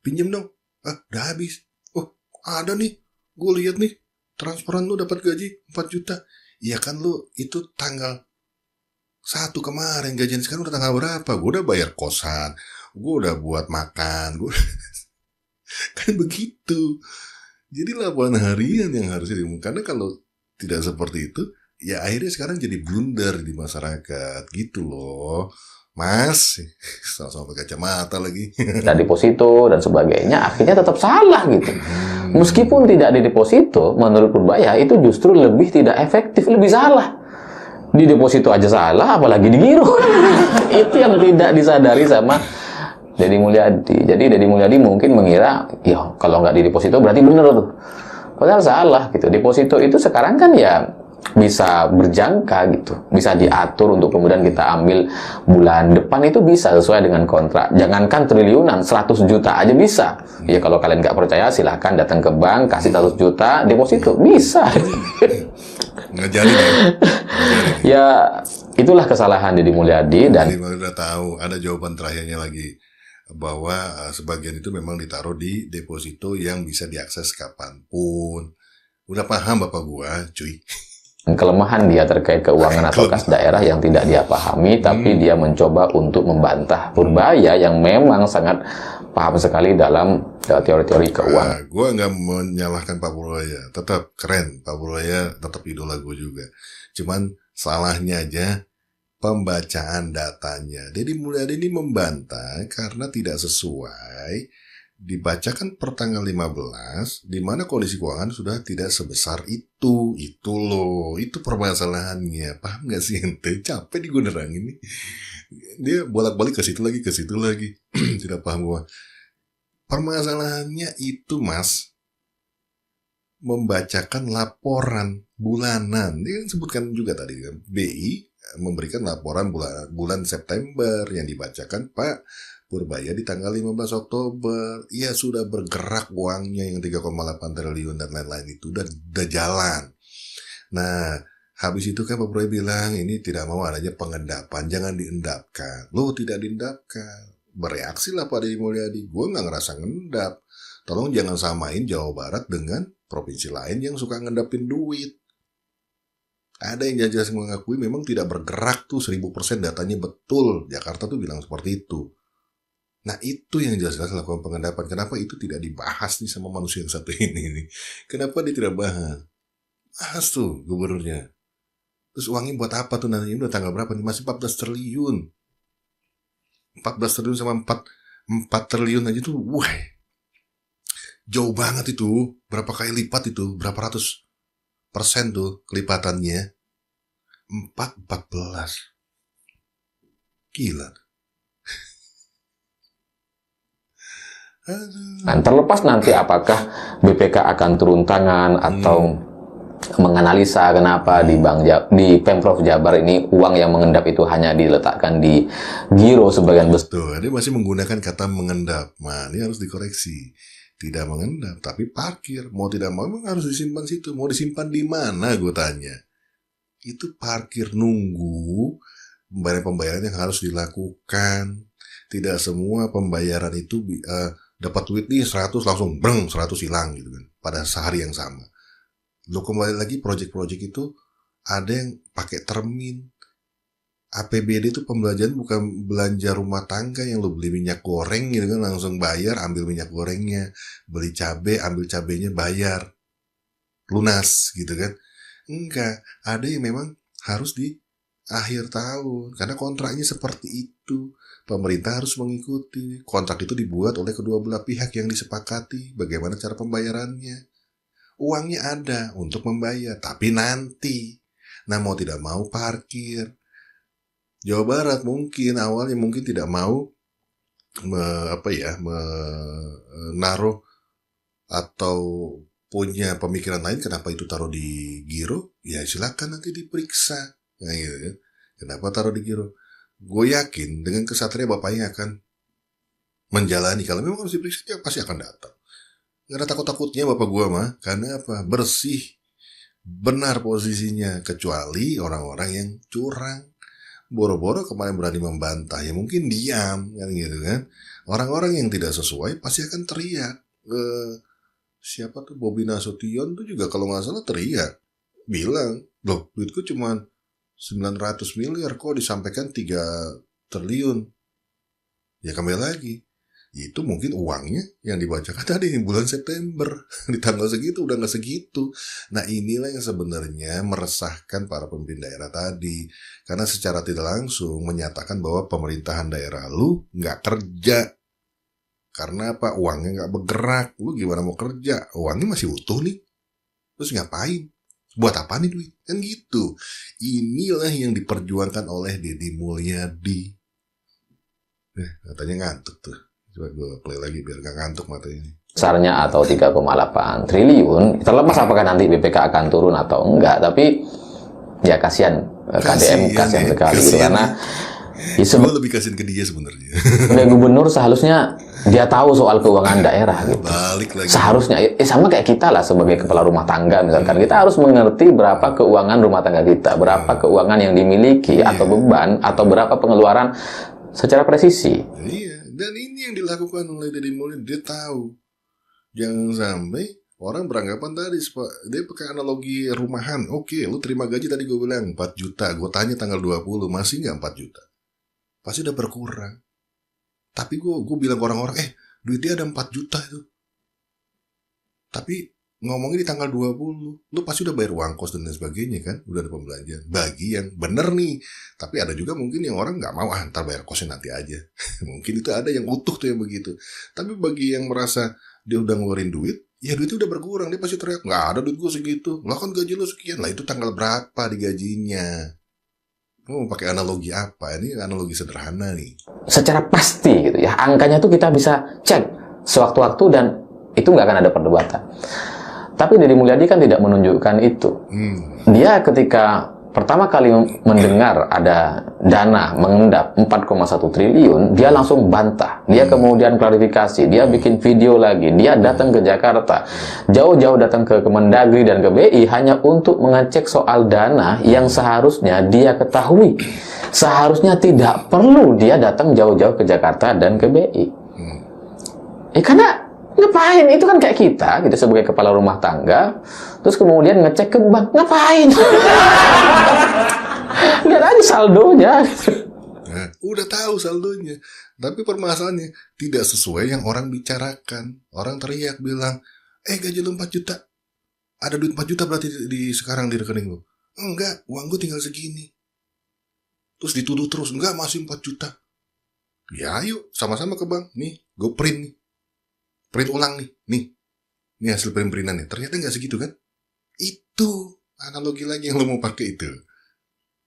Pinjem dong. Udah habis. Oh, ada nih. Gue lihat nih. Transferan lu dapat gaji 4 juta. Iya kan lu itu tanggal 1 kemarin. Gajian sekarang udah tanggal berapa? Gue udah bayar kosan. Gue udah buat makan. Kan begitu. Jadi laporan harian yang harusnya diumumkan. Karena kalau tidak seperti itu, ya akhirnya sekarang jadi blunder di masyarakat gitu loh. Mas, sama-sama pakai kacamata lagi. Dan deposito dan sebagainya, akhirnya tetap salah gitu. Meskipun tidak di deposito, menurut Purbaya itu justru lebih tidak efektif, lebih salah. Di deposito aja salah, apalagi di giro. Itu yang tidak disadari sama Deddy Mulyadi. Jadi Deddy Mulyadi mungkin mengira, ya kalau nggak di deposito berarti bener tuh. Padahal salah gitu. Deposito itu sekarang kan ya bisa berjangka gitu, bisa diatur untuk kemudian kita ambil bulan depan, itu bisa sesuai dengan kontrak. Jangankan triliunan, 100 juta aja bisa. Ya kalau kalian nggak percaya silahkan datang ke bank, kasih 100 juta deposito, bisa. Ngajarin ya. Ya itulah kesalahan Deddy Mulyadi. Dan jadi udah tahu ada jawaban terakhirnya lagi, bahwa sebagian itu memang ditaruh di deposito yang bisa diakses kapanpun. Udah paham bapak gua, cuy. kelemahan dia terkait keuangan atau kas daerah yang tidak dia pahami, tapi dia mencoba untuk membantah Purbaya yang memang sangat paham sekali dalam teori-teori keuangan. Gue nggak menyalahkan Pak Purbaya, tetap keren. Pak Purbaya tetap idola gue juga. Cuman salahnya aja pembacaan datanya. Deddy Mulyadi ini membantah karena tidak sesuai dibacakan per tanggal 15, di mana kondisi keuangan sudah tidak sebesar itu. Itu loh, itu permasalahannya. Paham gak sih ente? Capek di gue nerangin ini. Dia bolak-balik ke situ lagi. Tidak paham gue. Permasalahannya itu, Mas, membacakan laporan bulanan. Dia kan sebutkan juga tadi kan, BI memberikan laporan bulan September yang dibacakan Pak Purbaya di tanggal 15 Oktober. Iya, sudah bergerak uangnya yang 3,8 triliun dan lain-lain itu udah jalan. Nah, habis itu kan Pak Purbaya bilang ini tidak mau adanya pengendapan, jangan diendapkan. Loh, tidak diendapkan. Bereaksilah Pak Deddy Mulyadi, gue nggak ngerasa ngendap. Tolong jangan samain Jawa Barat dengan provinsi lain yang suka ngendapin duit. Ada yang jelas mengakui memang tidak bergerak tuh 1000% datanya betul. Jakarta tuh bilang seperti itu. Nah, itu yang jelas-jelas lakukan pengendapan. Kenapa itu tidak dibahas nih sama manusia yang satu ini? Kenapa dia tidak bahas? Bahas tuh gubernurnya. Terus uangnya buat apa tuh nanti? Ini udah tanggal berapa nih? Masih 14 triliun. 14 triliun sama 4 triliun aja tuh. Wah, jauh banget itu. Berapa kali lipat itu? Berapa ratus persen tuh kelipatannya? 14. Gila. Nah, terlepas nanti apakah BPK akan turun tangan atau menganalisa kenapa di Pemprov Jabar ini uang yang mengendap itu hanya diletakkan di giro sebagian besar. Tuh, dia masih menggunakan kata mengendap. Nah, ini harus dikoreksi. Tidak mengendap, tapi parkir. Mau tidak mau memang harus disimpan situ. Mau disimpan di mana, gue tanya. Itu parkir nunggu pembayaran yang harus dilakukan. Tidak semua pembayaran itu dapat duit nih 100 langsung 100 hilang gitu kan pada sehari yang sama. Lo kembali lagi project-project itu ada yang pakai termin. APBD itu pembelanjaan bukan belanja rumah tangga yang lo beli minyak goreng gitu kan langsung bayar, ambil minyak gorengnya, beli cabai, ambil cabainya bayar. lunas gitu kan. Enggak, ada yang memang harus di akhir tahun karena kontraknya seperti itu. Pemerintah harus mengikuti. Kontrak itu dibuat oleh kedua belah pihak yang disepakati bagaimana cara pembayarannya. Uangnya ada untuk membayar, tapi nanti. Nah, mau tidak mau parkir. Jawa Barat mungkin awalnya mungkin tidak mau menaruh atau punya pemikiran lain kenapa itu taruh di giro, ya silakan nanti diperiksa. Nah, gitu kan. Kenapa taruh di giro? Gue yakin dengan kesatria bapaknya akan menjalani. Kalau memang harus diperiksa, ya pasti akan datang. Gak ada takut-takutnya bapak gue mah. Karena apa? Bersih. Benar posisinya. Kecuali orang-orang yang curang. Boro-boro kemarin berani membantah, ya mungkin diam kan gitu kan. Orang-orang yang tidak sesuai pasti akan teriak. Siapa tuh Bobi Nasution tuh juga kalau nggak salah teriak, bilang, loh duitku cuma 900 miliar kok disampaikan 3 triliun. Ya kembali lagi, itu mungkin uangnya yang dibacakan tadi di bulan September. Di tanggal segitu udah nggak segitu. Nah inilah yang sebenarnya meresahkan para pemimpin daerah tadi. Karena secara tidak langsung menyatakan bahwa pemerintahan daerah lu nggak kerja. Karena apa? Uangnya nggak bergerak. Lu gimana mau kerja? Uangnya masih utuh nih. Terus ngapain? Buat apa nih duit? Kan gitu. Inilah yang diperjuangkan oleh Deddy Mulyadi. Katanya ngantuk tuh. Coba gue play lagi biar gak ngantuk matanya ini. Besarnya atau 3,8 triliun, terlepas apakah nanti BPK akan turun atau enggak, tapi ya kasihan KDM, kasihan sekali gitu, karena gue lebih kasihan ke dia sebenarnya. Sebagai gubernur seharusnya dia tahu soal keuangan daerah gitu. Balik lagi. Seharusnya sama kayak kita lah sebagai kepala rumah tangga misalkan, kita harus mengerti berapa keuangan rumah tangga kita, berapa keuangan yang dimiliki atau beban, atau berapa pengeluaran secara presisi. Iya. Dan ini yang dilakukan oleh Deddy Mulyadi, dia tahu. Jangan sampai orang beranggapan tadi, dia pakai analogi rumahan. Oke, lu terima gaji tadi gue bilang 4 juta. Gue tanya tanggal 20, masih nggak 4 juta? Pasti udah berkurang. Tapi gue bilang ke orang-orang, duitnya ada 4 juta itu. Tapi ngomongnya di tanggal 20, lu pasti udah bayar uang kos dan lain sebagainya kan, udah ada pembelanjaan. Bagi yang bener nih, tapi ada juga mungkin yang orang nggak mau, ntar bayar kosnya nanti aja. Mungkin itu ada yang utuh tuh yang begitu. Tapi bagi yang merasa dia udah ngeluarin duit, ya duitnya udah berkurang, dia pasti teriak, nggak ada duit gue segitu, lah kan gaji lu sekian, lah itu tanggal berapa di gajinya. Mau pakai analogi apa? Ini analogi sederhana nih. Secara pasti gitu ya, angkanya tuh kita bisa cek sewaktu-waktu dan itu nggak akan ada perdebatan. Tapi Deddy Mulyadi kan tidak menunjukkan itu. Dia ketika pertama kali mendengar ada dana mengendap 4,1 triliun, dia langsung bantah. Dia kemudian klarifikasi, dia bikin video lagi, dia datang ke Jakarta, jauh-jauh datang ke Kemendagri dan ke BI hanya untuk mengecek soal dana yang seharusnya dia ketahui. Seharusnya tidak perlu dia datang jauh-jauh ke Jakarta dan ke BI. Karena ngapain? Itu kan kayak kita gitu sebagai kepala rumah tangga, terus kemudian ngecek ke bank, ngapain? Lihat aja saldonya. Nah, udah tahu saldonya, tapi permasalahannya tidak sesuai yang orang bicarakan. Orang teriak bilang, gaji lu 4 juta, ada duit 4 juta berarti sekarang di rekening lu. Enggak, uang gue tinggal segini. Terus dituduh terus, enggak masih 4 juta. Ya ayo sama-sama ke bank, nih gue print nih. Print ulang nih, ini hasil print-printan nih. Ternyata nggak segitu kan? Itu analogi lagi yang lo mau pakai itu.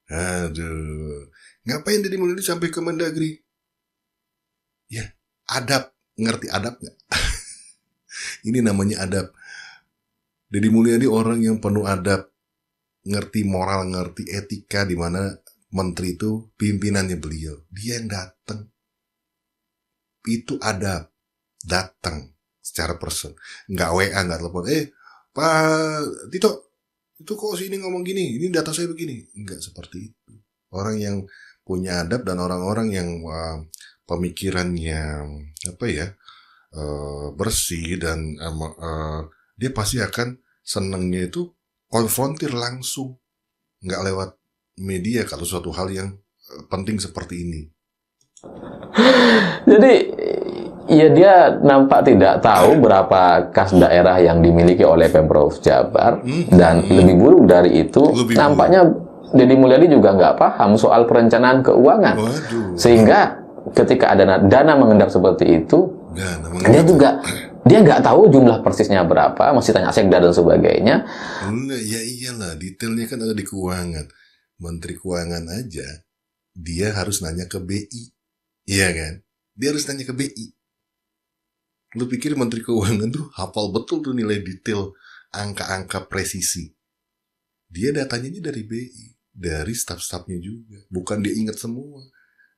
Aduh, ngapain Deddy Mulyadi sampai ke Mendagri? Ya, adab, ngerti adab nggak? Ini namanya adab. Deddy Mulyadi orang yang penuh adab, ngerti moral, ngerti etika, di mana menteri itu pimpinannya beliau. Dia yang datang. Itu adab. Datang secara person, nggak WA, nggak telepon, Pak Tito, itu kok sini ngomong gini, ini data saya begini. Nggak seperti itu. Orang yang punya adab dan orang-orang yang pemikirannya bersih dan dia pasti akan senangnya itu konfrontir langsung, nggak lewat media kalau suatu hal yang penting seperti ini. Jadi Ya dia nampak tidak tahu berapa kas daerah yang dimiliki oleh Pemprov Jabar, dan lebih buruk dari itu, Lebih nampaknya Deddy Mulyadi juga nggak paham soal perencanaan keuangan. Waduh. Sehingga ketika ada dana mengendap seperti itu, Nah, dia nggak tahu jumlah persisnya berapa, masih tanya sekda dan sebagainya. enggak, ya iyalah, detailnya kan ada di keuangan. Menteri Keuangan aja, dia harus nanya ke BI. Iya kan? Dia harus nanya ke BI. Lu pikir Menteri Keuangan tuh hafal betul tuh nilai detail angka-angka presisi. Dia datanya aja dari BI, dari staf-stafnya juga. Bukan dia ingat semua.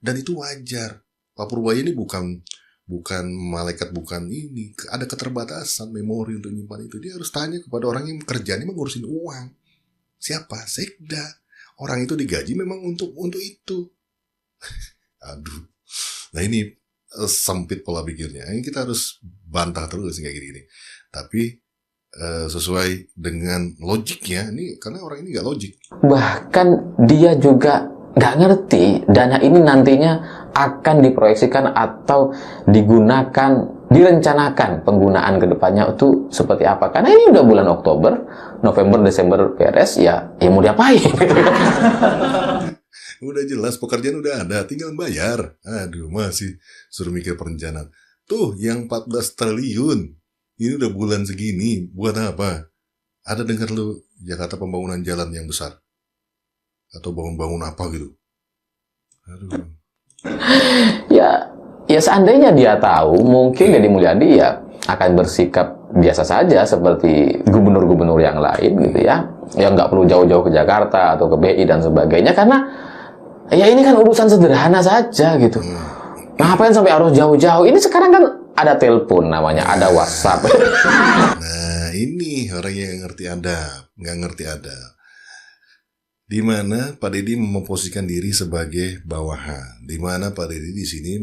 Dan itu wajar. Pak Purbaya ini bukan malaikat, bukan ini. Ada keterbatasan memori untuk nyimpan itu. Dia harus tanya kepada orang yang kerjanya mengurusin uang. Siapa? Sekda. Orang itu digaji memang untuk itu. Aduh. Nah ini sempit pola pikirnya. Ini kita harus bantah terus kayak gini. Tapi sesuai dengan logiknya, ini karena orang ini nggak logik. Bahkan dia juga nggak ngerti dana ini nantinya akan diproyeksikan atau direncanakan penggunaan kedepannya itu seperti apa. Karena ini udah bulan Oktober, November, Desember beres, ya mau diapain? Udah jelas pekerjaan udah ada, tinggal bayar. Aduh, masih suruh mikir perencanaan. Tuh, yang 14 triliun. Ini udah bulan segini, buat apa? Ada dengar lu Jakarta pembangunan jalan yang besar? Atau bangun-bangun apa gitu? Aduh. Ya seandainya dia tahu, mungkin Deddy Mulyadi ya akan bersikap biasa saja seperti gubernur-gubernur yang lain gitu ya. Yang nggak perlu jauh-jauh ke Jakarta atau ke BI dan sebagainya, karena ya ini kan urusan sederhana saja gitu. Ngapain sampai harus jauh-jauh? Ini sekarang kan ada telepon namanya, ada WhatsApp. Nah, ini orang yang ngerti adab, nggak ngerti adab. Di mana Pak Deddy memposisikan diri sebagai bawahan, di mana Pak Deddy di sini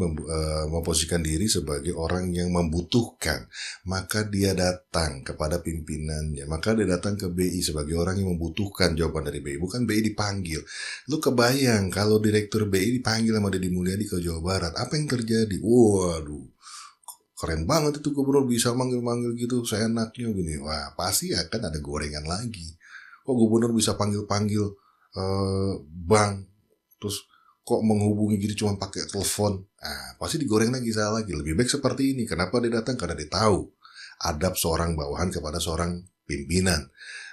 memposisikan diri sebagai orang yang membutuhkan, maka dia datang kepada pimpinannya, maka dia datang ke BI sebagai orang yang membutuhkan jawaban dari BI, bukan BI dipanggil. Lu kebayang kalau direktur BI dipanggil sama Deddy Mulyadi ke Jawa Barat, apa yang terjadi? Waduh, keren banget itu gubernur bisa manggil-manggil gitu seenaknya gini. Wah, pasti akan ada gorengan lagi. Kok gubernur bisa panggil-panggil bank, terus kok menghubungi gitu cuma pakai telepon? Pasti digoreng lagi, salah lagi. Lebih baik seperti ini. Kenapa dia datang? Karena dia tahu adab seorang bawahan kepada seorang pimpinan,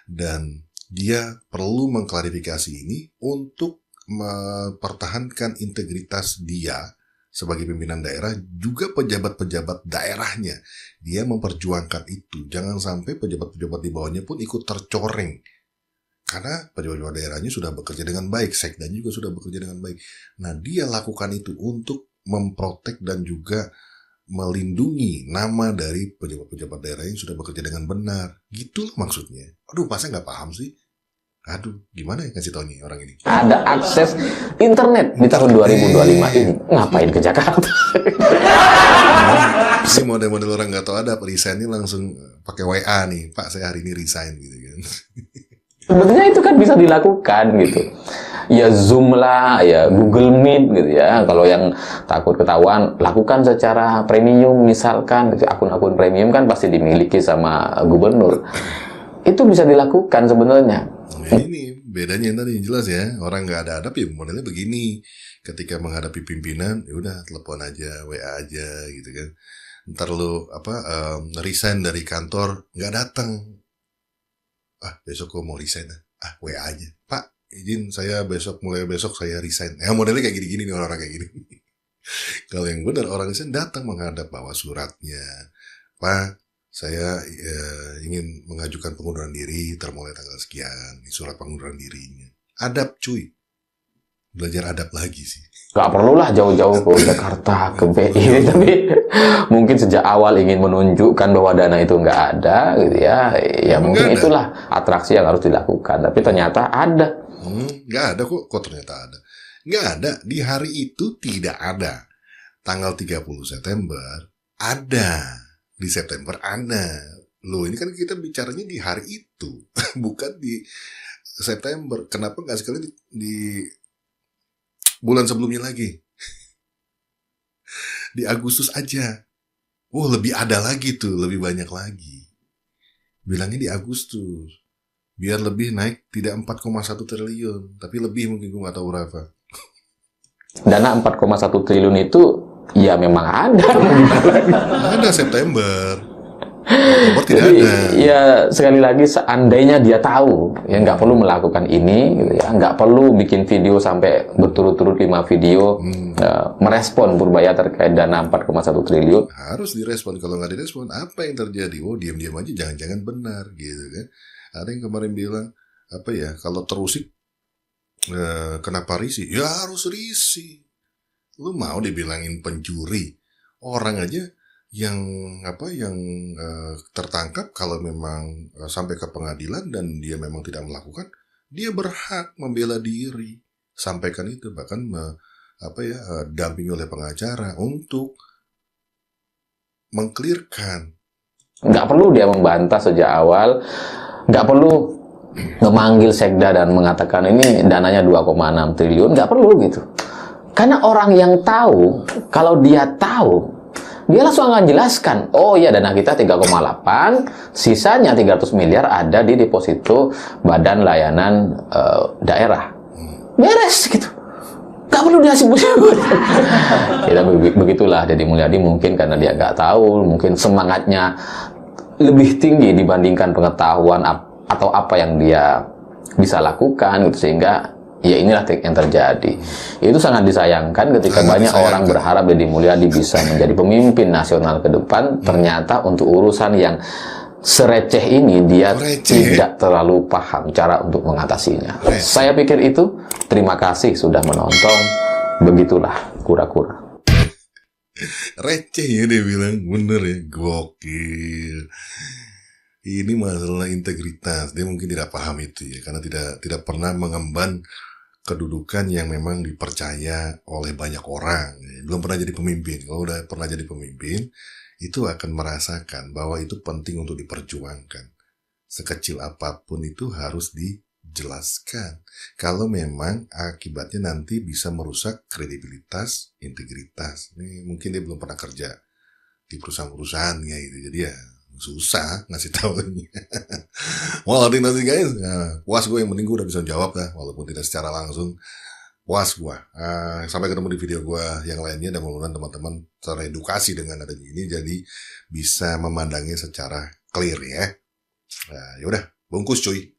dan dia perlu mengklarifikasi ini untuk mempertahankan integritas dia sebagai pimpinan daerah, juga pejabat-pejabat daerahnya. Dia memperjuangkan itu. Jangan sampai pejabat-pejabat di bawahnya pun ikut tercoreng. Karena pejabat-pejabat daerahnya sudah bekerja dengan baik, sekdanya juga sudah bekerja dengan baik. Nah, dia lakukan itu untuk memprotek dan juga melindungi nama dari pejabat-pejabat daerah yang sudah bekerja dengan benar. Gitu loh maksudnya. Aduh, masa nggak paham sih? Aduh, gimana ya kasih tau nih orang ini? Ada akses internet di tahun 2025 ini. Ngapain ke Jakarta? Ini model-model orang nggak tahu adab, resign-nya langsung pakai WA nih. Pak, saya hari ini resign gitu kan. Sebenarnya itu kan bisa dilakukan gitu. Ya Zoom lah, ya Google Meet gitu ya. Kalau yang takut ketahuan, lakukan secara premium misalkan. Akun-akun premium kan pasti dimiliki sama gubernur. Itu bisa dilakukan sebenarnya. Nah, ini bedanya yang tadi jelas ya. Orang nggak ada adab ya modelnya begini. Ketika menghadapi pimpinan, ya udah telepon aja, WA aja gitu kan. Ntar lu resign dari kantor nggak datang. Besok gue mau resign. WA aja. Pak, izin saya mulai besok saya resign. Modelnya kayak gini-gini nih orang-orang kayak gini. Kalau yang benar orang resign datang menghadap, bawa suratnya. Pak, saya ingin mengajukan pengunduran diri termulai tanggal sekian. Ini surat pengunduran dirinya. Adab cuy. Belajar adab lagi sih. Gak perlulah jauh-jauh ke Jakarta, ke BI, tapi mungkin sejak awal ingin menunjukkan bahwa dana itu nggak ada, gitu ya. Ya mungkin itulah atraksi yang harus dilakukan. Tapi ternyata ada. Nggak ada kok ternyata ada. Nggak ada. Di hari itu tidak ada. Tanggal 30 September ada. Di September ada. Loh, ini kan kita bicaranya di hari itu, bukan di September. Kenapa nggak sekali di bulan sebelumnya lagi? Di Agustus aja. Oh, lebih ada lagi tuh, lebih banyak lagi. Bilangnya di Agustus. Biar lebih naik, tidak 4,1 triliun. Tapi lebih mungkin, gue nggak tahu berapa. Dana 4,1 triliun itu ya memang ada. Ada September. Oktober tidak Jadi ada. ya sekali lagi seandainya dia tahu ya nggak perlu melakukan ini gitu ya, nggak perlu bikin video sampai berturut-turut 5 video merespon Purbaya terkait dana 4,1 triliun. Harus direspon. Kalau nggak direspon, apa yang terjadi? Oh, diam-diam aja, jangan-jangan benar gitu kan. Ada yang kemarin bilang, apa ya, kalau terusik kenapa risih? Ya harus risih. Lu mau dibilangin pencuri? Orang aja yang tertangkap, kalau memang sampai ke pengadilan dan dia memang tidak melakukan, dia berhak membela diri. Sampaikan itu, bahkan dampingi oleh pengacara untuk mengklirkan. Nggak perlu dia membantah sejak awal, nggak perlu memanggil sekda dan mengatakan ini dananya 2,6 triliun, nggak perlu gitu. Karena orang yang tahu, kalau dia tahu, dia langsung akan jelaskan, oh iya dana kita 3,8, sisanya 300 miliar ada di deposito Badan Layanan Daerah. Beres gitu. Gak perlu dia sebut-sebut. Ya, begitulah Deddy Mulyadi, mungkin karena dia nggak tahu, mungkin semangatnya lebih tinggi dibandingkan pengetahuan atau apa yang dia bisa lakukan gitu, sehingga ya inilah yang terjadi. Itu sangat disayangkan ketika banyak orang berharap Deddy Mulyadi bisa menjadi pemimpin nasional ke depan, ternyata untuk urusan yang sereceh ini dia tidak terlalu paham cara untuk mengatasinya. Saya pikir itu. Terima kasih sudah menonton. Begitulah kura-kura. Receh ya dia bilang, bener ya, gokil. Ini masalah integritas, dia mungkin tidak paham itu ya, karena tidak pernah mengemban kedudukan yang memang dipercaya oleh banyak orang. Belum pernah jadi pemimpin. Kalau udah pernah jadi pemimpin, itu akan merasakan bahwa itu penting untuk diperjuangkan. Sekecil apapun itu harus dijelaskan. Kalau memang akibatnya nanti bisa merusak kredibilitas, integritas. Ini mungkin dia belum pernah kerja di perusahaan-perusahaan ya gitu. Jadi ya susah ngasih tahunya. Well, nanti guys, puas gue, yang penting gue udah bisa jawab lah, walaupun tidak secara langsung. Puas gue. Sampai ketemu di video gue yang lainnya, dan mudah-mudahan teman-teman teredukasi dengan adanya ini, jadi bisa memandangnya secara clear ya. Yaudah, bungkus cuy.